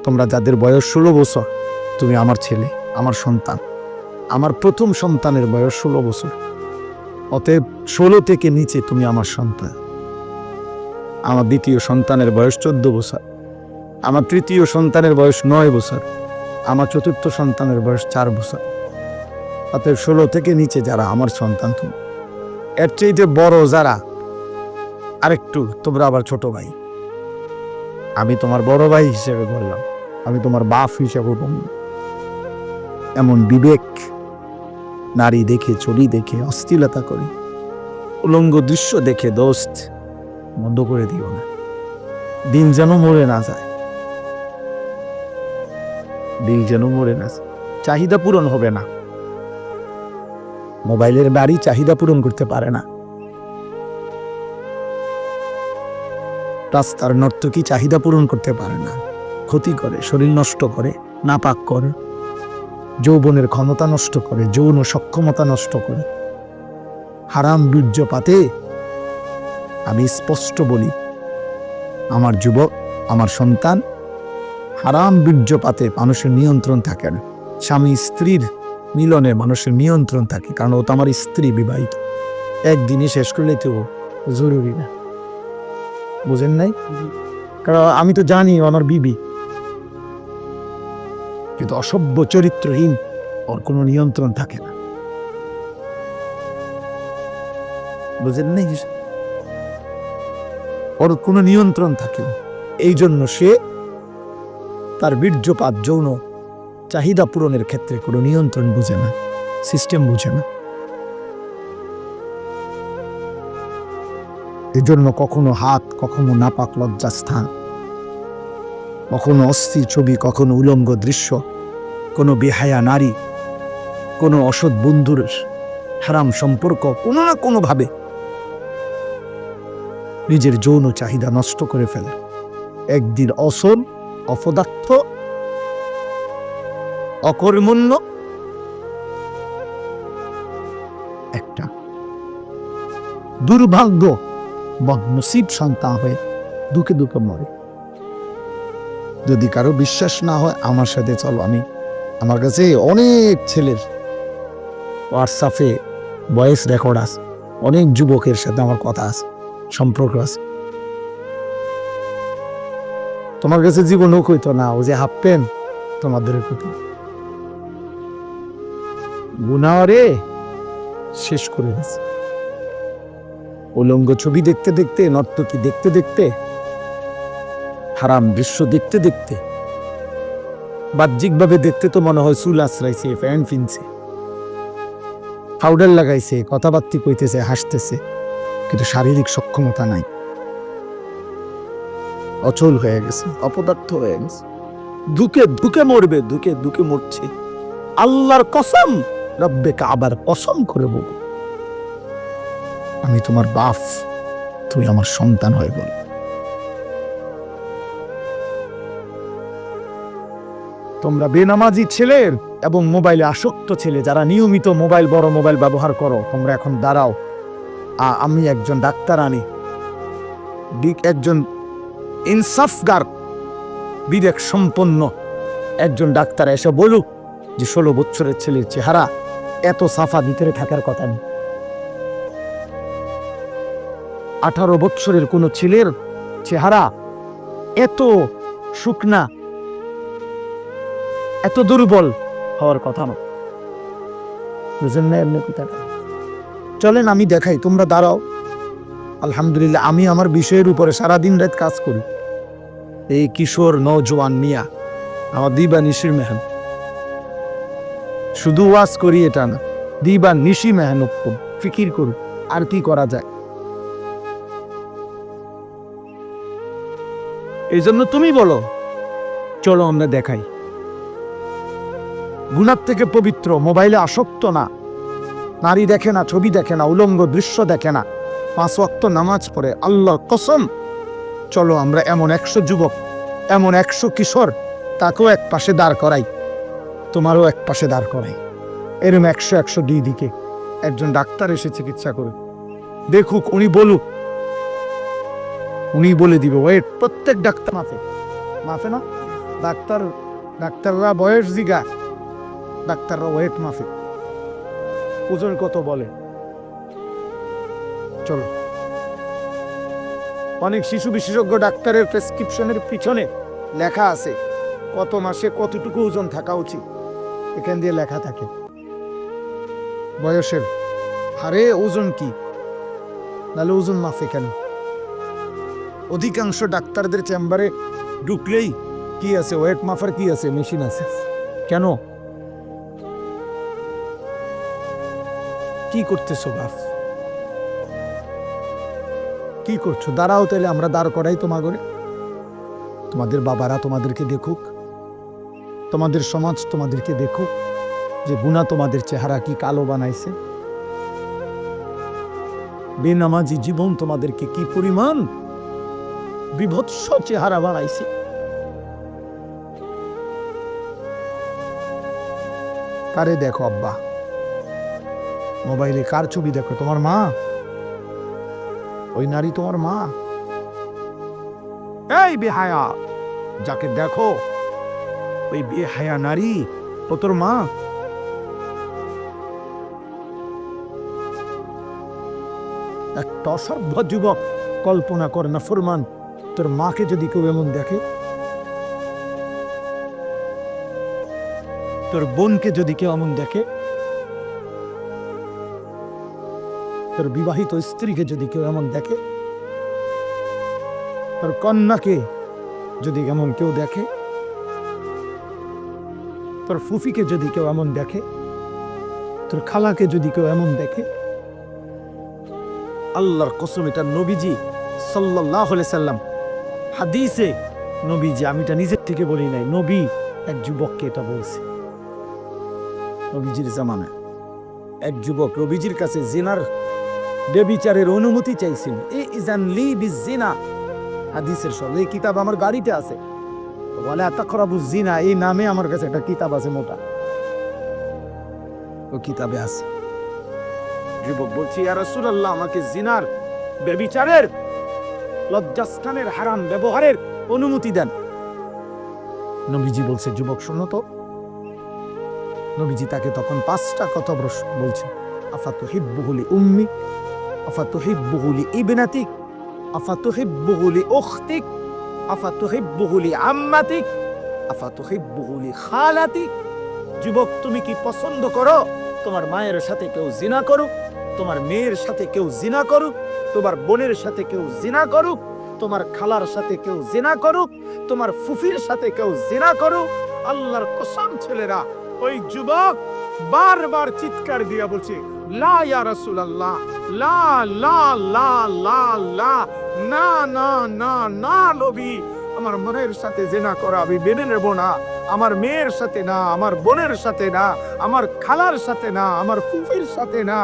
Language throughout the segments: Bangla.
তোমরা যাদের বয়স 16 বছর, তুমি আমার ছেলে, আমার সন্তান। আমার প্রথম সন্তানের বয়স 16 বছর, অতএব 16 থেকে নিচে তুমি আমার সন্তান। আমার দ্বিতীয় সন্তানের বয়স 14 বছর, আমার তৃতীয় সন্তানের বয়স 9 বছর, আমার চতুর্থ সন্তানের বয়স 4 বছর। অতএব 16 থেকে নিচে যারা আমার সন্তান, তুমি এর চাইতে বড় যারা আরেকটু, তোমরা আবার ছোট ভাই। আমি তোমার বড় ভাই হিসেবে বললাম, আমি তোমার বাপ হিসেবে বললাম। এমন বিবেক, নারী দেখে, চুরি দেখে অশ্লীলতা করি, উলঙ্গ দৃশ্য দেখে দোস্ত বন্ধ করে দিও না। দিন যেন মরে না যায়, দিল যেন মরে না যায়। চাহিদা পূরণ হবে না, মোবাইলের বাড়ি চাহিদা পূরণ করতে পারে না। রাস্তার নর্তকী চাহিদা পূরণ করতে পারে না, ক্ষতি করে, শরীর নষ্ট করে, নাপাক করে, যৌবনের ক্ষমতা নষ্ট করে, যৌন সক্ষমতা নষ্ট করে। হারাম বীর্যপাতে আমি স্পষ্ট বলি, আমার যুবক, আমার সন্তান, হারাম বীর্যপাতে মানুষের নিয়ন্ত্রণ থাকে না। স্বামী স্ত্রীর মিলনে মানুষের নিয়ন্ত্রণ থাকে, কারণ ও তো আমার স্ত্রী, বিবাহিত। একদিনই শেষ করলে তো জরুরি না, বুঝেন নাই? কারণ আমি তো জানি আমার বিবি, কিন্তু অসভ্য চরিত্রহীন, ওর কোনো নিয়ন্ত্রণ থাকে না, বুঝেন নাই? ওর কোনো নিয়ন্ত্রণ থাকে না। এই জন্য সে তার বীর্যপাত, যৌন চাহিদা পূরণের ক্ষেত্রে কোনো নিয়ন্ত্রণ বুঝে না, সিস্টেম বুঝে না। এই জন্য কখনো হাত, কখনো নাপাক লজ্জাস্থান, কখনো অস্থির ছবি, কখনো উলঙ্গ দৃশ্য, কোনো বেহায়া নারী, কোনো অসৎ বন্ধুর হারাম সম্পর্ক, কোনো না কোনো ভাবে নিজের যৌন চাহিদা নষ্ট করে ফেলে। একদিন অসল, অপদার্থ, অকর্মণ্য একটা দুর্ভাগ্য বদনসিব সন্তান হয়ে দুঃখে দুঃখে মরে। যদি কারো বিশ্বাস না হয়, আমার সাথে চলো। আমার কাছে অনেক ছেলের হোয়াটসঅ্যাপে ভয়েস রেকর্ড আছে, অনেক যুবকের সাথে আমার কথা আছে, সম্পর্ক আছে। তোমার কাছে জীবনও কইতো না, ও যে হাফ প্যান্ট তোমাদের প্রতি গুনারে শেষ করে দিয়েছে। উলঙ্গ ছবি দেখতে দেখতে, নর্তকী দেখতে দেখতে, হারাম দৃশ্য দেখতে দেখতে, বাহ্যিকভাবে দেখতে তো মনে হয় চুল আশ্রাইছে, প্যান্ট ফিনছে, পাউডার লাগাইছে, কথাবার্তা কইতেছে, হাসতেছে, কিন্তু শারীরিক সক্ষমতা নাই, অচল হয়ে গেছে, অপদার্থ হয়ে গেছে। দুঃখে দুঃখে মরবে, দুঃখে দুঃখে মরছে। আল্লাহর কসম, রব্বে কাবার কসম করে বল, আমি তোমার বাপ, তুমি আমার সন্তান হয়ে বল। তোমরা বেনামাজি ছেলে এবং মোবাইলে আসক্ত ছেলে, যারা নিয়মিত মোবাইল, বড় মোবাইল ব্যবহার করো, তোমরা এখন দাঁড়াও। আমি একজন ডাক্তার আনি, একজন ইনসাফগার, বিবেক সম্পন্ন একজন ডাক্তার এসে বলুক যে 16 বছরের ছেলের চেহারা এত সাফা ভিতরে থাকার কথা নেই। 18 বছরের কোন ছেলের চেহারা এত শুকনা, এত দুর্বল হওয়ার কথা না। বুঝেন না এমনি কথাটা? চলেন আমি দেখাই, তোমরা দাঁড়াও। আলহামদুলিল্লাহ, আমি আমার বিষয়ের উপরে সারাদিন রাত কাজ করি। এই কিশোর নওজোয়ান মিয়া আমার দিবা নিশির মেহনত, শুধু ওয়াজ করি এটা না, দিবা নিশি মেহনত করুন, ফিকির করুন আর কি করা যায়। এই জন্য তুমি বলো, চলো আমরা দেখাই। গুনাহ থেকে পবিত্র, মোবাইলে আসক্ত না, নারী দেখে না, ছবি দেখে না, উলঙ্গ দৃশ্য দেখে না, 5 ওয়াক্ত নামাজ পড়ে, আল্লাহর কসম। চলো আমরা এমন 100 যুবক, এমন 100 কিশোর, তাকেও এক পাশে দাঁড় করাই, তোমারও এক পাশে দাঁড় করাই। এরম 100 দুই দিকে একজন ডাক্তার এসে চিকিৎসা করে দেখুক, উনি বলুক, উনি বলে দিবে। ওয়েট, প্রত্যেক ডাক্তার মাফে না, ডাক্তাররা বয়স জিগা, ডাক্তাররা ওয়েট মাফে, ওজন কত বলে। চলো, অনেক শিশু বিশেষজ্ঞ ডাক্তারের প্রেসক্রিপশনের পিছনে লেখা আছে কত মাসে কতটুকু ওজন থাকা উচিত, এখান দিয়ে লেখা থাকে বয়সের হারে ওজন কি, নাহলে ওজন মাফে কেন? অধিকাংশ ডাক্তারদের চেম্বারে ঢুকলেই কি আছে, ওয়েট মাফার কি আছে, মেশিন আছে। কেন? কি করতেছো বাপ, কি করছো? দাঁড়াও, তাহলে আমরা দাঁড় করাই তোমাগরে। তোমাদের বাবারা তোমাদেরকে দেখুক, তোমাদের সমাজ তোমাদেরকে দেখুক যে গুনাহ তোমাদের চেহারা কি কালো বানাইছে। বেনামাজি জীবন তোমাদেরকে কি পরিমাণ বিভৎস চেহারা বানাইছে। কারে দেখো আব্বা? মোবাইলে কার ছবি দেখো? তোমার মা? ওই নারী তোমার মা? এই বেহায়া, যাকে দেখো ওই বেহায়া নারী ও তোর মা? একটা অসভ্য যুবক, কল্পনা কর না ফরমান, তোর মাকে যদি কেউ এমন দেখে, তোর বোনকে যদি কেউ এমন দেখে, তোর বিবাহিত স্ত্রীকে যদি কেউ এমন দেখে, তোর কন্যাকে যদি এমন কেউ দেখে, তোর ফুফিকে যদি কেউ এমন দেখে, তোর খালাকে যদি কেউ এমন দেখে, আল্লাহর কসম, এটা নবীজি সাল্লাল্লাহু আলাইহি সাল্লাম হাদিসে, নবীজি, আমি এটা নিজের থেকে বলি নাই, নবী এক যুবককে এটা বলছে। নবীজির জামানায় এক যুবক নবীজির কাছে জিনার ব্যভিচারের অনুমতি চাইছিল। ইজান লি বিজিনা, হাদিসের সব এই কিতাব আমার গাড়িতে আছে, ওয়ালা তাকরাবুজ জিনা, এই নামে আমার কাছে একটা কিতাব আছে মোটা, ও কিতাবে আছে। যুবক বলছি, ইয়া রাসূলুল্লাহ, আমাকে জিনার, ব্যভিচারের, লজ্জাস্থানের হারাম ব্যবহারের অনুমতি দেন। নবীজি বলছে, যুবক শোনো তো। নবীজি তাকে তখন 5টা কথা বলছে। আফাতুহিব্বুহু লিউম্মিক, আফাতুহিব্বুহু লিইবনাতিক, আফাতুহিব্বুহু লিউখতিক, আফাতুহিব্বুহু লিআম্মাতিক, আফাতুহিব্বুহু লিখালাতিক। যুবক, তুমি কি পছন্দ করো তোমার মায়ের সাথে কেউ জিনা করুক, তোমার মেয়ের সাথে কেউ জিনা করুক, তোমার বোনের সাথে কেউ জিনা করুক, তোমার খালার সাথে কেউ জিনা করুক, তোমার ফুফির সাথে কেউ জিনা করুক? আল্লাহর কসম ছেলেরা, ওই যুবক বারবার চিৎকার দিয়া বলছে, লা ইয়া রাসূলুল্লাহ, লা লা লা লা লা, না না না না নবী, আমার মায়ের সাথে জিনা করা আমি মেনে নেব না, আমার মেয়ের সাথে না, আমার বোনের সাথে না, আমার খালার সাথে না, আমার ফুফির সাথে না।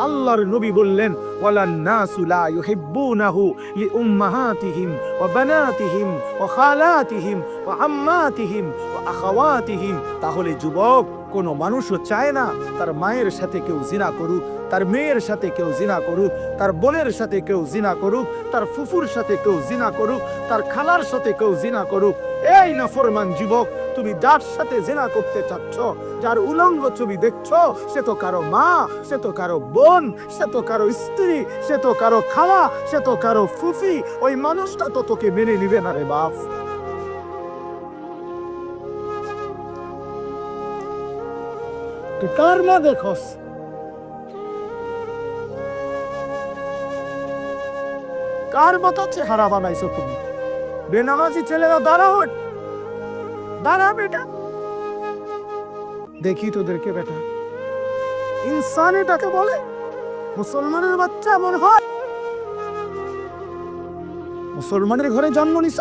আল্লাহর নবী বললেন, ওয়ালান নাসু লা ইউহিব্বুনাহু লিউম্মাহাতিহিম ওয়া বানাতিহিম ওয়া খালাতিহিম ওয়া আম্মাতিহিম ওয়া আখাওয়াতিহিম। তাহলে যুবক, কোনো মানুষও চায় না তার মায়ের সাথে কেউ জিনা করুক, তার মেয়ের সাথে কেউ জিনা করুক, তার বোনের সাথে কেউ জিনা করুক, তার ফুফুর সাথে কেউ জিনা করুক, তার খালার সাথে কেউ জিনা করুক। এই নাফরমান যুবক, তুমি যার সাথে জিনা করতে চাচ্ছ, যার উলঙ্গ ছবি দেখছো, সে তো কারো মা, সে তো কারো বোন, সে তো কারো স্ত্রী, সে তো কারো খালা, সে তো কারো ফুফি। ওই মানুষটা তো তোকে মেনে নিবে না রে বাপ। তুই কার মা দেখোস? কার মতো চেহারা বানাইছো তুমি? বেনামাজি ছেলেরা দাঁড়াও, দাঁড়া বেটা, দেখি তোদেরকে বেটা। ইনসান এটাকে বলে? মুসলমানের বাচ্চা মনে হয়? মুসলমানের ঘরে জন্ম নিছ?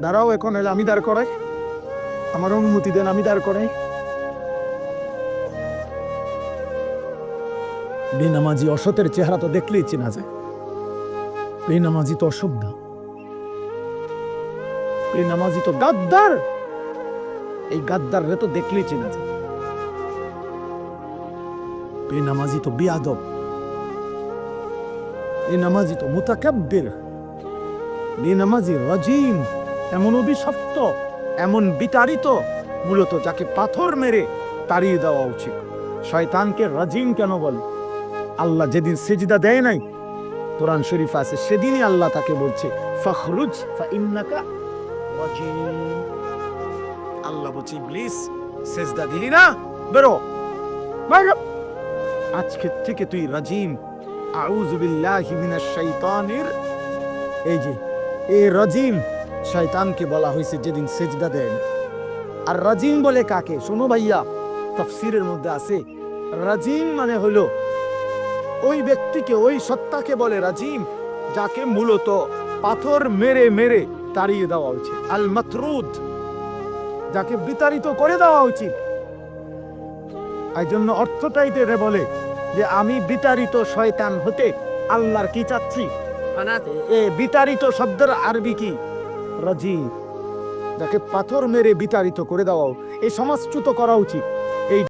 দাঁড়াও, এখন এলে আমি দাঁড় করাই, আমার অনুমতি দেন, আমি দাঁড় করাই। বেনামাজি অসতের চেহারা তো দেখলেই চেনা যায়। বেনামাজি তো অসভ্য, বেনামাজি তো গাদ্দার, এই গাদ্দাররে তো দেখলেই চেনা যায়। বেনামাজি তো বেয়াদব, বেনামাজি তো মুতাকাব্বির, বেনামাজি রাজিম, এমন অভিশপ্ত, এমন বিতাড়িত, মূলত যাকে পাথর মেরে তাড়িয়ে দেওয়া উচিত। শয়তানকে রাজিম কেন বলে? আল্লাহ যেদিন সেজদা দেয় নাই, কোরআন শরীফ আছে, সেদিনই আল্লাহ তাকে বলছে ফখরুজ ফাইন্নাকা রাজিম। আল্লাহ বলছে ইবলিস, সেজদা দিলি না, বেরো বাইরে, আজকে থেকে তুই রাজিম। আউযু বিল্লাহি মিনাশ শাইতানির, এই যে এই রাজিম শয়তানকে বলা হয়েছে যেদিন সেজদা দেয় না। আর রাজিম বলে কাকে? শোনো ভাইয়া, তাফসীরের মধ্যে আছে রাজিম মানে হলো ওই ব্যক্তিকে, ওই সত্তাকে বলে রাজিম যাকে মূলত পাথর মেরে মেরে তাড়িয়ে দেওয়া উচিত। আল মাতরুদ, যাকে বিতাড়িত করে দেওয়া উচিত। এই জন্য অর্থটাই রে বলে যে আমি বিতাড়িত শয়তান হতে আল্লাহর কি চাচ্ছি? এ বিতাড়িত শব্দের আরবি কি? রাজিম, যাকে পাথর মেরে বিতাড়িত করে দেওয়া, এই সমাজচ্যুত করা উচিত। এই